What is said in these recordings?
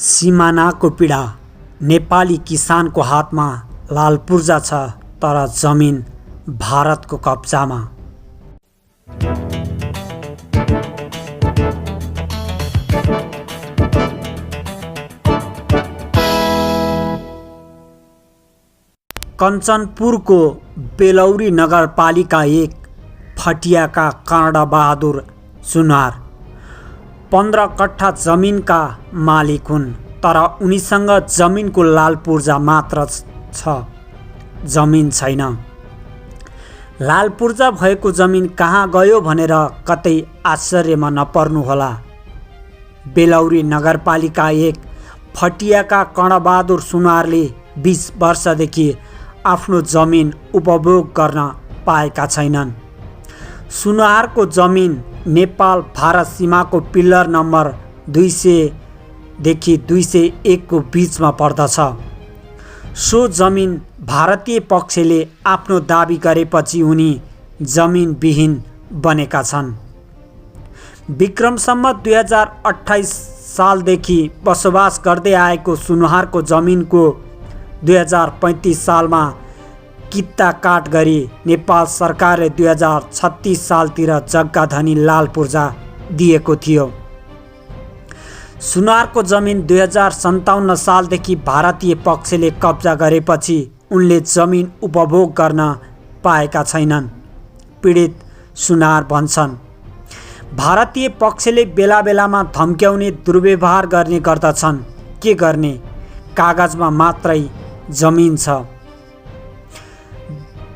सिमानाको पीडा। नेपाली किसानको हातमा लाल पूर्जा छ, तर जमिन भारतको कब्जामा। कञ्चनपुरको बेलौरी नगरपालिका 1 फटियाका कर्णबहादुर सुनार 15 कट्ठा जमिनका मालिक हुन्, तर उनीसँग जमिनको लाल पूर्जा मात्र छ, जमिन छैन। लाल पूर्जा भएको जमिन कहाँ गयो भनेर कतै आश्चर्यमा नपर्नुहोला। बेलौरी नगरपालिका 1 फटियाका कर्णबहादुर सुनारले 20 वर्षदेखि आफ्नो जमिन उपभोग गर्न पाएका छैनन्। सुनारको जमिन नेपाल भारत सीमाको पिल्लर नम्बर 200 देखि 201 को बीचमा पर्दछ। सो जमिन भारतीय पक्षले आफ्नो दाबी गरेपछि उनी जमिनविहीन बनेका छन्। विक्रमसम्म 2028 सालदेखि बसोबास गर्दै आएको सुनुहारको जमिनको 2035 सालमा कित्ता काट गरी नेपाल सरकारले 2036 सालतिर जग्गाधनी लाल पूर्जा दिएको थियो। सुनारको जमिन 2057 सालदेखि भारतीय पक्षले कब्जा गरेपछि उनले जमिन उपभोग गर्न पाएका छैनन्, पीडित सुनार भन्छन्। भारतीय पक्षले बेला बेलामा धम्क्याउने दुर्व्यवहार गर्ने गर्दछन्। के गर्ने, कागजमा मात्रै जमिन छ।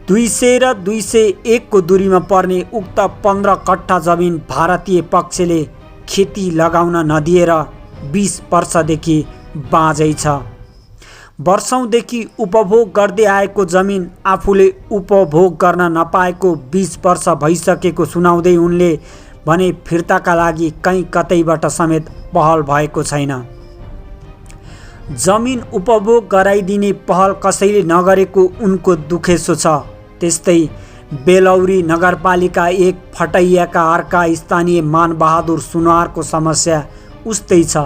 200 र 201 को दूरीमा पर्ने उक्त 15 कट्ठा जमिन भारतीय पक्षले खेती लगाउन नदिएर 20 वर्षदेखि बाँझै छ। वर्षौंदेखि उपभोग गर्दै आएको जमिन आफूले उपभोग गर्न नपाएको 20 वर्ष भइसकेको सुनाउँदै उनले भने फिर्ताका लागि कहीँ कतैबाट समेत पहल भएको छैन। जमिन उपभोग गराइदिने पहल कसैले नगरेको उनको दुखेसो छ। त्यस्तै बेलौरी नगरपालिका 1 फटैयाका अर्का स्थानीय मानबहादुर सुनारको समस्या उस्तै छ।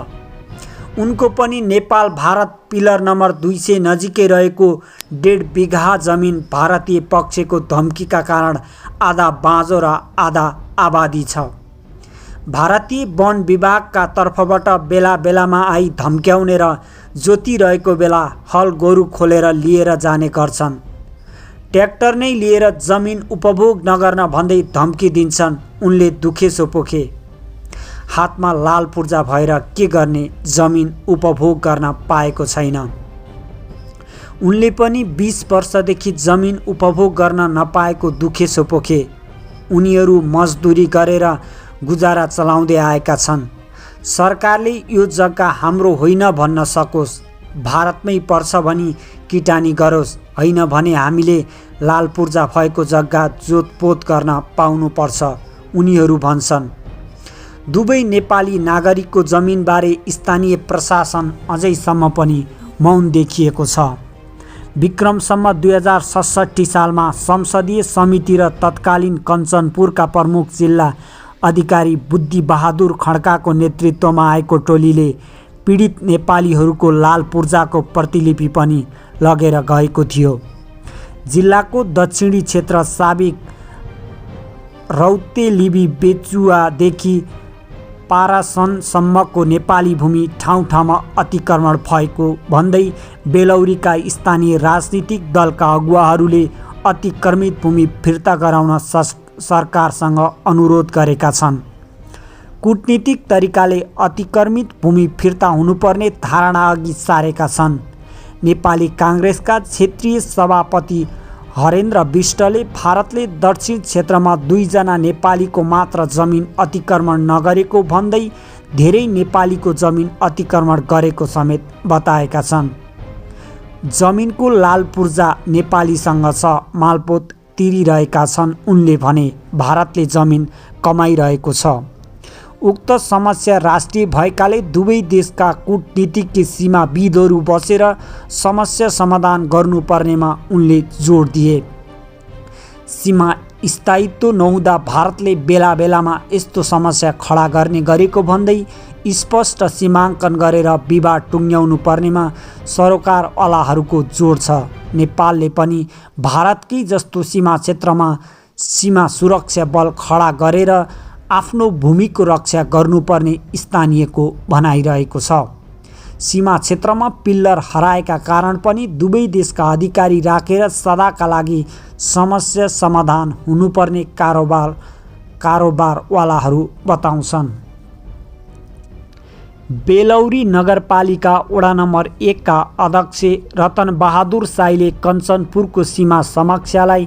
उनको पनि नेपाल भारत पिलर नम्बर 200 नजिकै रहेको 1.5 बिघा जमिन भारतीय पक्षको धम्कीका कारण आधा बाँझो र आधा आबादी छ। भारतीय वन विभागका तर्फबाट बेला बेलामा आई धम्क्याउने र जोतिरहेको बेला हल गोरु खोलेर लिएर जाने गर्छन्। ट्र्याक्टर नै लिएर जमिन उपभोग नगर्न भन्दै धम्की दिन्छन्। उनले दुखेसो पोखे। हातमा लाल पूर्जा भएर के गर्ने, जमिन उपभोग गर्न पाएको छैन। उनले पनि 20 वर्षदेखि जमिन उपभोग गर्न नपाएको दुखेसो पोखे। उनीहरू मजदुरी गरेर गुजारा चलाउँदै आएका छन्। सरकारले यो जग्गा हाम्रो होइन भन्न सकोस्, भारतमै पर्छ भनी किटानी गरोस्, होइन भने हामीले लाल पूर्जा भएको जग्गा जोतपोत गर्न पाउनुपर्छ, उनीहरू भन्छन्। दुवै नेपाली नागरिकको जमिनबारे स्थानीय प्रशासन अझैसम्म पनि मौन देखिएको छ। विक्रमसम्म 2067 सालमा संसदीय समिति र तत्कालीन कञ्चनपुरका प्रमुख जिल्ला अधिकारी बुद्धिबहादुर खड्काको नेतृत्वमा आएको टोलीले पीडित नेपालीहरूको लाल पूर्जाको प्रतिलिपि पनि लगेर गएको थियो। जिल्लाको दक्षिणी क्षेत्र साबिक रौतेलिबी बेचुवादेखि पारासनसम्मको नेपाली भूमि ठाउँ ठाउँमा अतिक्रमण भएको भन्दै बेलौरीका स्थानीय राजनीतिक दलका अगुवाहरूले अतिक्रमित भूमि फिर्ता गराउन सरकारसँग अनुरोध गरेका छन्। कूटनीतिक तरिकाले अतिक्रमित भूमि फिर्ता हुनुपर्ने धारणा अघि सारेका छन्। नेपाली काङ्ग्रेसका क्षेत्रीय सभापति हरेन्द्र विष्टले भारतले दक्षिण क्षेत्रमा 2 जना नेपालीको मात्र जमिन अतिक्रमण नगरेको भन्दै धेरै नेपालीको जमिन अतिक्रमण गरेको समेत बताएका छन्। जमिनको लाल पूर्जा नेपालीसँग छ, मालपोत तिरिरहेका छन्। उनले भने भारतले जमिन कमाइरहेको छ। उक्त समस्या राष्ट्रिय भएकाले दुवै देशका कूटनीतिज्ञ सीमाविदहरू बसेर समस्या समाधान गर्नुपर्नेमा उनले जोड दिए। सीमा स्थायित्व नहुँदा भारतले बेला बेलामा यस्तो समस्या खडा गर्ने गरेको भन्दै स्पष्ट सीमाङ्कन गरेर विवाद टुङ्ग्याउनु पर्नेमा सरोकारवालाहरूको जोड छ। नेपालले पनि भारतकै जस्तो सीमा क्षेत्रमा सीमा सुरक्षा बल खडा गरेर आफ्नो भूमिको रक्षा गर्नुपर्ने स्थानीयको भनाइरहेको छ। सीमा क्षेत्रमा पिल्लर हराएका कारण पनि दुवै देशका अधिकारी राखेर सदाका लागि समस्या समाधान हुनुपर्ने कारोबारवालाहरू बताउँछन्। बेलौरी नगरपालिका वडा नम्बर 1 का अध्यक्ष रतन बहादुर साईले कञ्चनपुरको सीमा समस्यालाई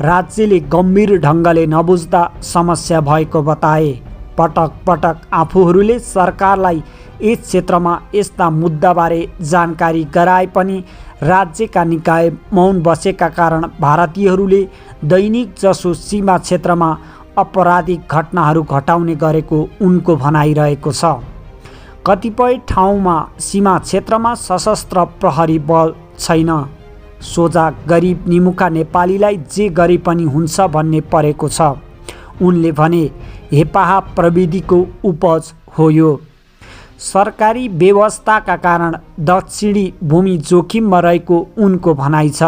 राज्यले गम्भीर ढङ्गले नबुझ्दा समस्या भएको बताए। पटक पटक आफूहरूले सरकारलाई यस क्षेत्रमा यस्ता मुद्दाबारे जानकारी गराए पनि राज्यका निकाय मौन बसेका कारण भारतीयहरूले दैनिक जसो सीमा क्षेत्रमा अपराधिक घटनाहरू घटाउने गरेको उनको भनाइरहेको छ। कतिपय ठाउँमा सीमा क्षेत्रमा सशस्त्र प्रहरी बल छैन। सोझा गरिब निमुखा नेपालीलाई जे गरे पनि हुन्छ भन्ने परेको छ। उनले भने हेपाहा प्रविधिको उपज हो यो। सरकारी व्यवस्थाका कारण दक्षिणी भूमि जोखिममा रहेको उनको भनाइ छ।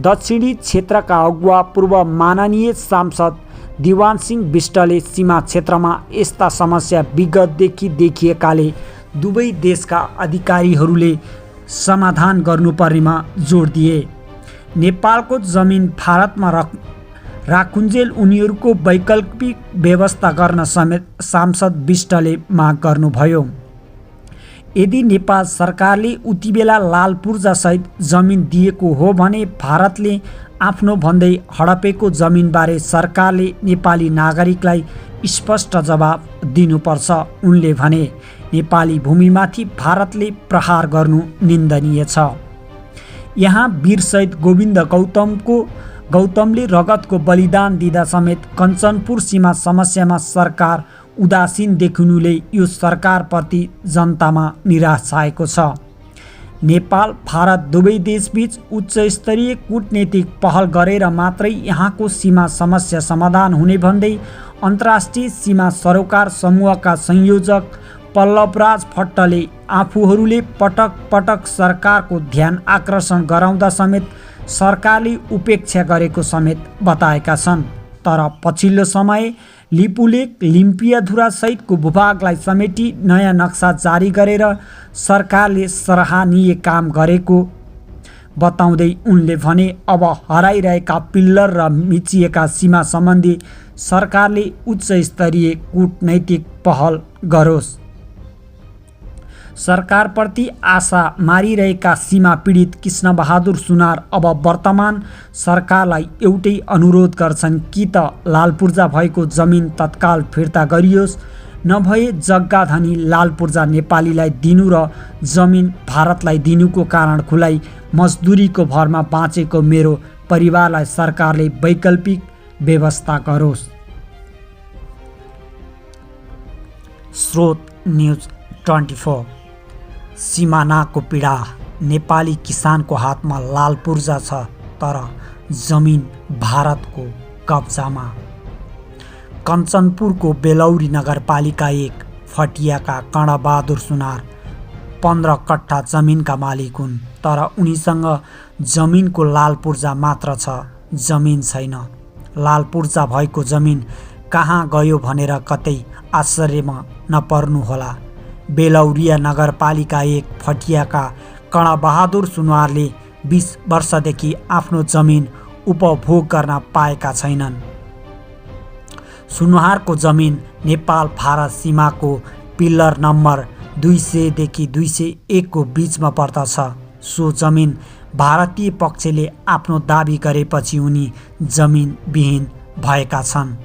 दक्षिणी क्षेत्रका अगुवा पूर्व माननीय सांसद दिवान सिंह बिष्टले सीमा क्षेत्रमा यस्ता समस्या विगतदेखि देखिएकाले दुवै देशका अधिकारीहरूले समाधान गर्नुपर्नेमा जोड दिए। नेपालको जमिन भारतमा राखुन्जेल उनीहरूको वैकल्पिक व्यवस्था गर्न समेत सांसद बिष्टले माग गर्नुभयो। यदि नेपाल सरकारले उतिबेला लाल पूर्जासहित जमिन दिएको हो भने भारतले आफ्नो भन्दै हडपेको जमिनबारे सरकारले नेपाली नागरिकलाई स्पष्ट जवाब दिनुपर्छ। उनले भने नेपाली भूमिमाथि भारतले प्रहार गर्नु निन्दनीय छ। यहाँ वीर शहीद गोविन्द गौतमले रगतको बलिदान दिँदा समेत कञ्चनपुर सीमा समस्यामा सरकार उदासीन देखिनुले यो सरकारप्रति जनतामा निराश छाएको छ। नेपाल भारत दुवै देशबीच उच्च स्तरीय कूटनीतिक पहल गरेर मात्रै यहाँको सीमा समस्या समाधान हुने भन्दै अन्तर्राष्ट्रिय सीमा सरोकार समूहका संयोजक पल्लवराज भट्टले आफूहरूले पटक पटक सरकारको ध्यान आकर्षण गराउँदा समेत सरकारले उपेक्षा गरेको समेत बताएका छन्। तर पछिल्लो समय लिपुलेक लिम्पियाधुरा सहितको भूभागलाई समेटी नयाँ नक्सा जारी गरेर सरकारले सराहनीय काम गरेको बताउँदै उनले भने अब हराइरहेका पिल्लर र मिचिएका सीमा सम्बन्धी सरकारले उच्च स्तरीय कूटनैतिक पहल गरोस्। सरकारप्रति आशा मारिरहेका सीमा पीडित कृष्णबहादुर सुनार अब वर्तमान सरकारलाई एउटै अनुरोध गर्छन् कि त लालपूर्जा भएको जमिन तत्काल फिर्ता गरियोस्, नभए जग्गाधनी लालपूर्जा नेपालीलाई दिनु र जमिन भारतलाई दिनुको कारण खुलाई मजदुरीको भरमा बाँचेको मेरो परिवारलाई सरकारले वैकल्पिक व्यवस्था गरोस्। स्रोत न्युज 24। सिमानाको पीडा। नेपाली किसानको हातमा लालपूर्जा छ तर जमिन भारतको कब्जामा। कञ्चनपुरको बेलौरी नगरपालिका 1 फटियाका कर्णबहादुर सुनार 15 कट्ठा जमिनका मालिक हुन्, तर उनीसँग जमिनको लालपूर्जा मात्र छ, जमिन छैन। लालपूर्जा भएको जमिन कहाँ गयो भनेर कतै आश्चर्यमा नपर्नुहोला। बेलौरिया नगरपालिका 1 फटियाका कर्णबहादुर सुनवारले 20 वर्षदेखि आफ्नो जमिन उपभोग गर्न पाएका छैनन्। सुनवारको जमिन नेपाल भारत सीमाको पिल्लर नम्बर 200 देखि 201 को बीचमा पर्दछ। सो जमिन भारतीय पक्षले आफ्नो दाबी गरेपछि उनी जमिन विहीन भएका छन्।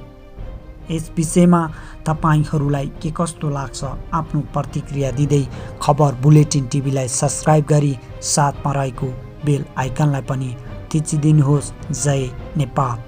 यस विषयमा तपाईहरूलाई के कस्तो लाग्छ आफ्नो प्रतिक्रिया दिँदै खबर बुलेटिन टिभीलाई सब्स्क्राइब गरी साथमा रहेको बेल आइकनलाई पनि थिचिदिनुहोस्। जय नेपाल।